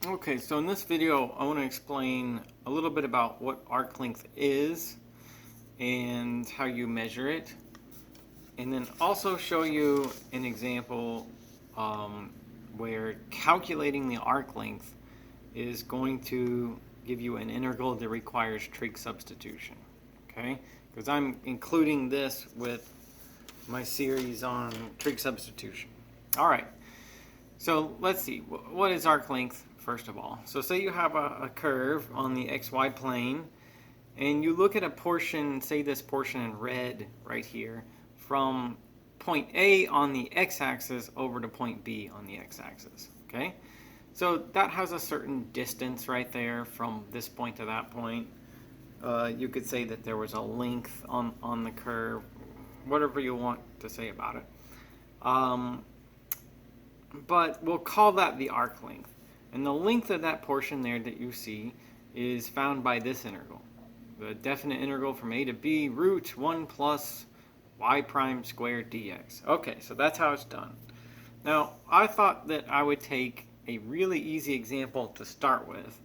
Okay, so in this video, I want to explain a little bit about what arc length is and how you measure it, and then also show you an example where calculating the arc length is going to give you an integral that requires trig substitution. Okay, because I'm including this with my series on trig substitution. All right, so let's see, what is arc length first of all? So say you have a curve on the xy plane, and you look at a portion, say this portion in red right here, from point A on the x-axis over to point B on the x-axis, okay? So that has a certain distance right there from this point to that point. You could say that there was a length on the curve, whatever you want to say about it. But we'll call that the arc length. And the length of that portion there that you see is found by this integral. The definite integral from a to b root 1 plus y prime squared dx. Okay, so that's how it's done. Now, I thought that I would take a really easy example to start with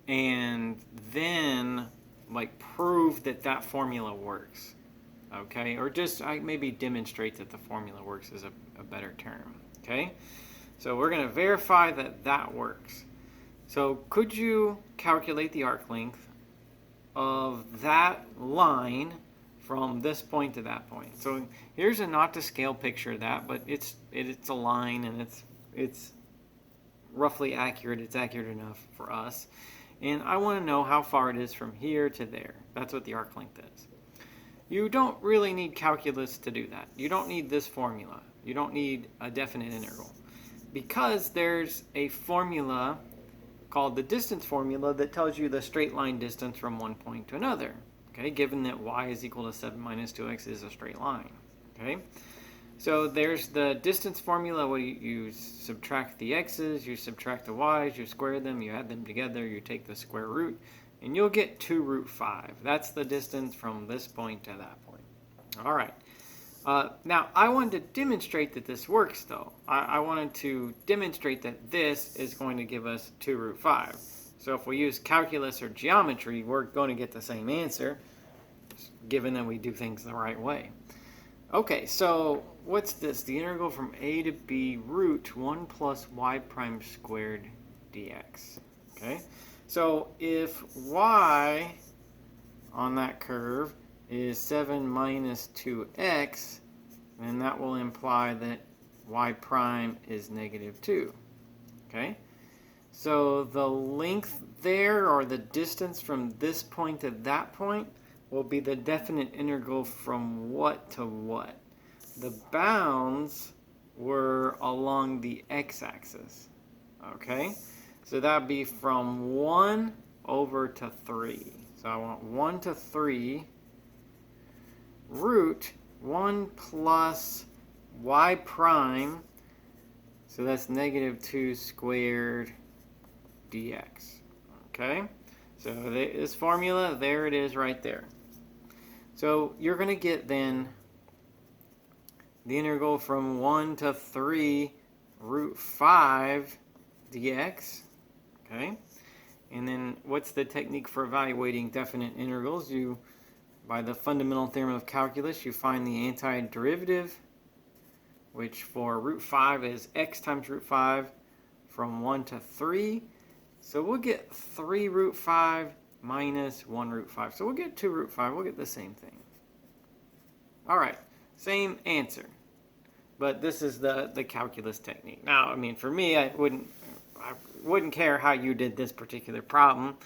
and then prove that that formula works. Okay, or just maybe demonstrate that the formula works is a better term. Okay, so we're going to verify that that works. So could you calculate the arc length of that line from this point to that point? So here's a not to scale picture of that, but it's a line and it's roughly accurate. It's accurate enough for us. And I want to know how far it is from here to there. That's what the arc length is. You don't really need calculus to do that. You don't need this formula. You don't need a definite integral, because there's a formula called the distance formula that tells you the straight line distance from one point to another, okay, given that y is equal to 7 minus 2x is a straight line, okay? So there's the distance formula where you subtract the x's, you subtract the y's, you square them, you add them together, you take the square root, and you'll get 2 root 5. That's the distance from this point to that point. All right. Now, I wanted to demonstrate that this works, though. I wanted to demonstrate that this is going to give us 2 root 5. So if we use calculus or geometry, we're going to get the same answer, given that we do things the right way. Okay, so what's this? The integral from a to b root 1 plus y prime squared dx. Okay, so if y on that curve is 7 minus 2x, then that will imply that y prime is negative 2. Okay? So the length there, or the distance from this point to that point, will be the definite integral from what to what. The bounds were along the x-axis. Okay? So that would be from 1 over to 3. So I want 1 to 3 root 1 plus y prime, so that's negative 2 squared dx. Okay, so this formula, there it is right there. So you're going to get then the integral from 1 to 3 root 5 dx. Okay, and then what's the technique for evaluating definite integrals? By the fundamental theorem of calculus, you find the antiderivative, which for root 5 is x times root 5 from 1 to 3. So we'll get 3 root 5 minus 1 root 5. So we'll get 2 root 5. We'll get the same thing. All right, same answer. But this is the calculus technique. Now, I mean, for me, I wouldn't care how you did this particular problem.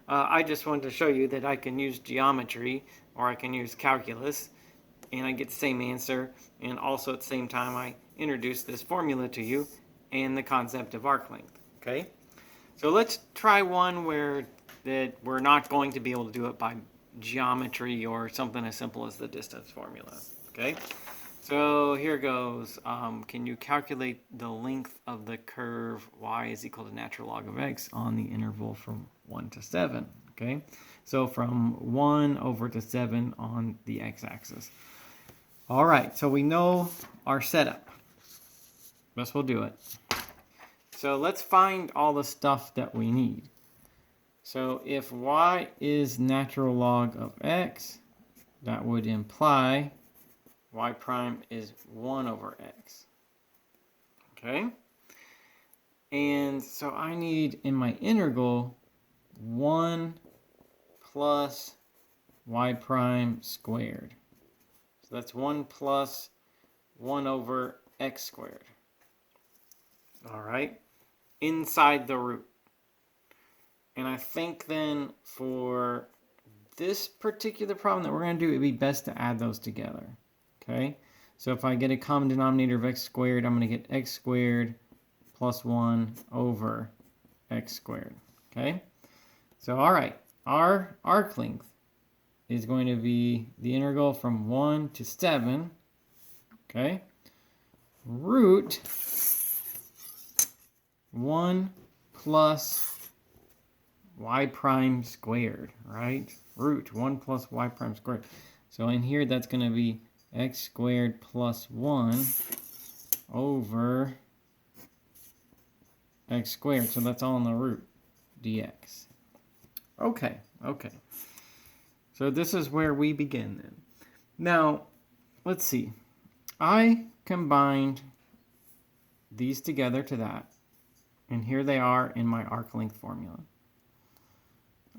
I just wanted to show you that I can use geometry or I can use calculus and I get the same answer, and also at the same time I introduce this formula to you and the concept of arc length. Okay, so let's try one where we're not going to be able to do it by geometry or something as simple as the distance formula. Okay, so here goes. Can you calculate the length of the curve y is equal to natural log of x on the interval from 1 to 7? Okay, so from 1 over to 7 on the x-axis. All right, so we know our setup. Guess we'll do it. So let's find all the stuff that we need. So if y is natural log of x, that would imply y prime is 1 over x. Okay? And so I need in my integral 1 plus y prime squared. So that's 1 plus 1 over x squared. All right? Inside the root. And I think then for this particular problem that we're going to do, it would be best to add those together. Okay? So if I get a common denominator of x squared, I'm going to get x squared plus 1 over x squared. Okay? So, all right. Our arc length is going to be the integral from 1 to 7. Okay? Root 1 plus y prime squared, right? Root 1 plus y prime squared. So in here, that's going to be x squared plus 1 over x squared. So that's all in the root, dx. Okay. So this is where we begin then. Now, let's see. I combined these together to that. And here they are in my arc length formula.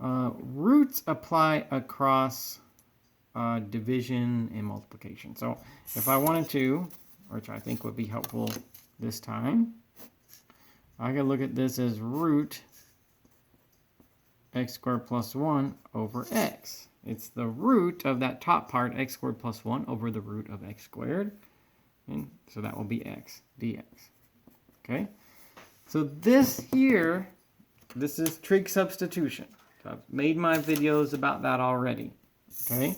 Roots apply across division and multiplication. So if I wanted to, which I think would be helpful this time, I could look at this as root x squared plus 1 over x. It's the root of that top part, x squared plus 1 over the root of x squared. And so that will be x dx. Okay? So this here, this is trig substitution. So I've made my videos about that already. Okay?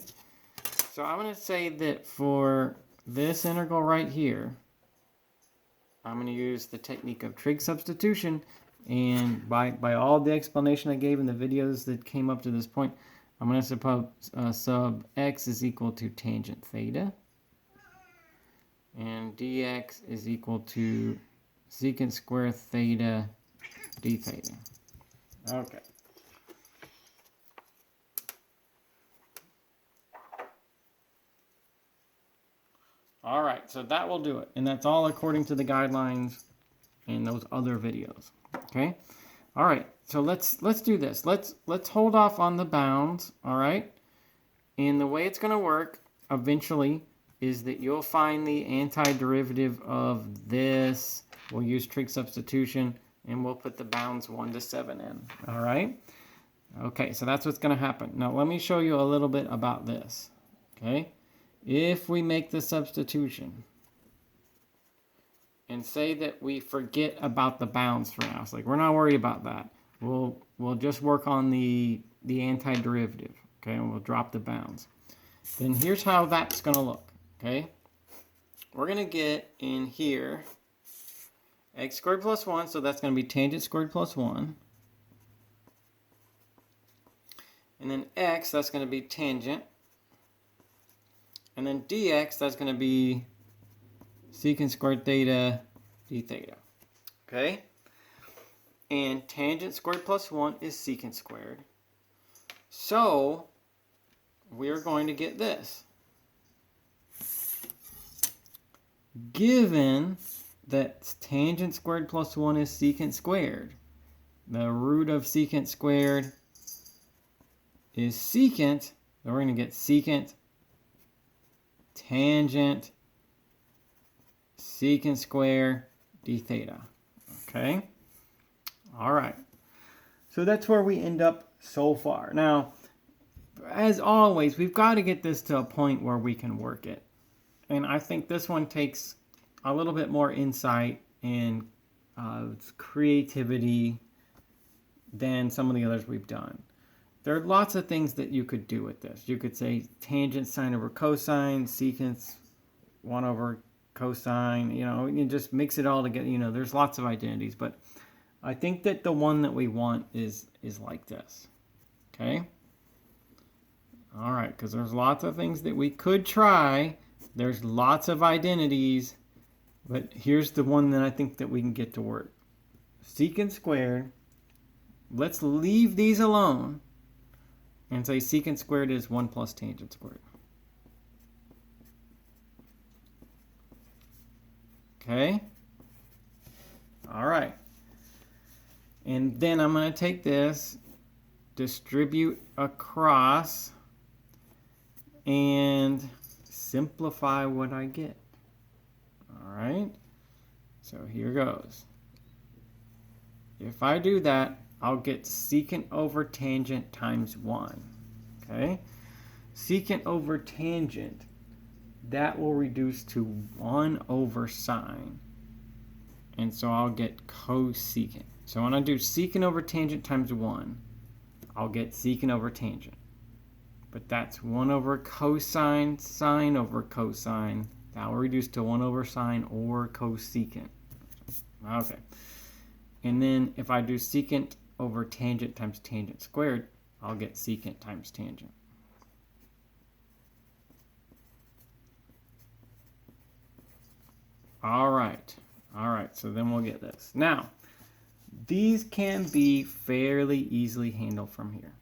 So I'm going to say that for this integral right here, I'm going to use the technique of trig substitution. And by all the explanation I gave in the videos that came up to this point, I'm going to suppose sub x is equal to tangent theta. And dx is equal to secant square theta d theta. Okay. All right, so that will do it. And that's all according to the guidelines in those other videos. Okay? All right, so let's do this. Let's hold off on the bounds, all right? And the way it's going to work eventually is that you'll find the antiderivative of this. We'll use trig substitution, and we'll put the bounds 1 to 7 in, all right? Okay, so that's what's going to happen. Now, let me show you a little bit about this, okay? If we make the substitution and say that we forget about the bounds for now, it's like we're not worried about that. We'll just work on the antiderivative, okay? And we'll drop the bounds. Then here's how that's going to look, okay? We're going to get in here x squared plus 1, so that's going to be tangent squared plus 1. And then x, that's going to be tangent. And then dx, that's going to be secant squared theta d theta. Okay? And tangent squared plus 1 is secant squared. So, we're going to get this. Given that tangent squared plus 1 is secant squared, the root of secant squared is secant, then we're going to get secant tangent secant square d theta. Okay? All right. So that's where we end up so far. Now, as always, we've got to get this to a point where we can work it. And I think this one takes a little bit more insight and creativity than some of the others we've done. There are lots of things that you could do with this. You could say tangent sine over cosine, secant 1 over cosine, you just mix it all together. There's lots of identities, but I think that the one that we want is like this. Okay? All right, because there's lots of things that we could try. There's lots of identities, but here's the one that I think that we can get to work. secant squared. Let's leave these alone and say secant squared is 1 plus tangent squared. Okay? All right. And then I'm going to take this, distribute across, and simplify what I get. All right? So here goes. If I do that, I'll get secant over tangent times 1. Okay? Secant over tangent, that will reduce to 1 over sine. And so I'll get cosecant. So when I do secant over tangent times 1, I'll get secant over tangent. But that's 1 over cosine, sine over cosine. That will reduce to 1 over sine or cosecant. Okay. And then if I do secant over tangent times tangent squared, I'll get secant times tangent. All right, so then we'll get this. Now, these can be fairly easily handled from here,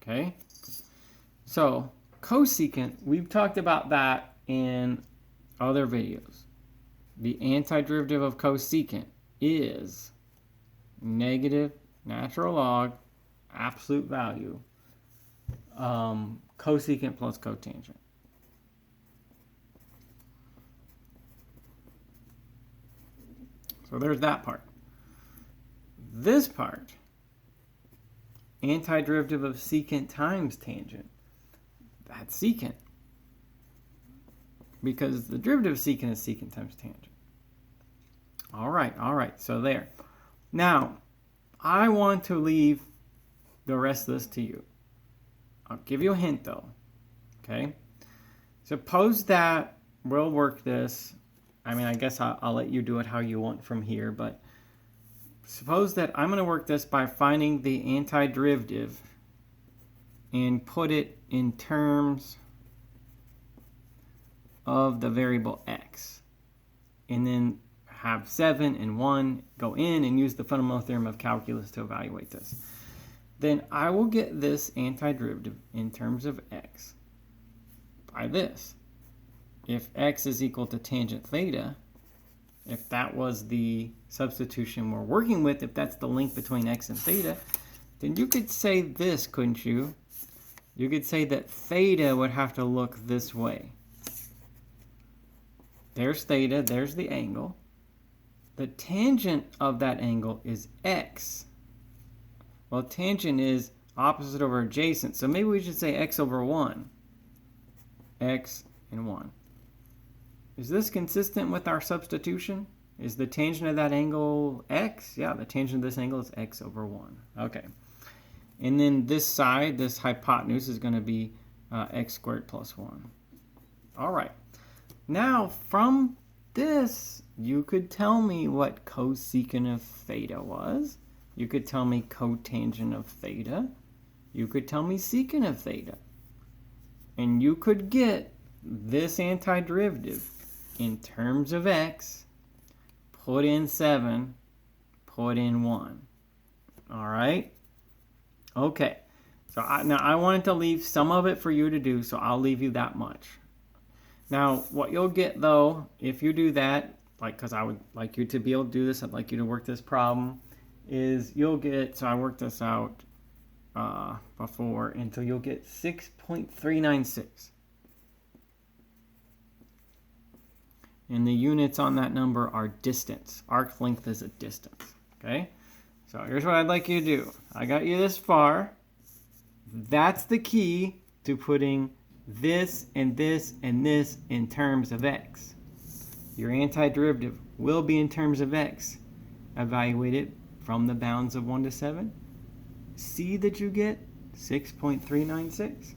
okay? So, cosecant, we've talked about that in other videos. The antiderivative of cosecant is negative natural log, absolute value, cosecant plus cotangent. So there's that part. This part, antiderivative of secant times tangent, that's secant. Because the derivative of secant is secant times tangent. All right, so there. Now, I want to leave the rest of this to you. I'll give you a hint though, okay? Suppose that we'll work this. I mean, I guess I'll let you do it how you want from here, but suppose that I'm going to work this by finding the antiderivative and put it in terms of the variable x. And then have 7 and 1 go in and use the fundamental theorem of calculus to evaluate this. Then I will get this antiderivative in terms of x by this. If x is equal to tangent theta, if that was the substitution we're working with, if that's the link between x and theta, then you could say this, couldn't you? You could say that theta would have to look this way. There's theta, there's the angle. The tangent of that angle is x. Well, tangent is opposite over adjacent, so maybe we should say x over 1. X and 1. Is this consistent with our substitution? Is the tangent of that angle x? Yeah, the tangent of this angle is x over 1. Okay. And then this side, this hypotenuse, is going to be x squared plus 1. All right. Now, from this, you could tell me what cosecant of theta was. You could tell me cotangent of theta. You could tell me secant of theta. And you could get this antiderivative in terms of x, put in 7, put in 1. All right? Okay. So now I wanted to leave some of it for you to do, so I'll leave you that much. Now, what you'll get, though, if you do that, because I would like you to be able to do this, I'd like you to work this problem, is you'll get, so I worked this out before, until you'll get 6.396. And the units on that number are distance. Arc length is a distance, okay? So here's what I'd like you to do. I got you this far. That's the key to putting this and this and this in terms of x. Your antiderivative will be in terms of x. Evaluate it from the bounds of 1 to 7. See that you get 6.396.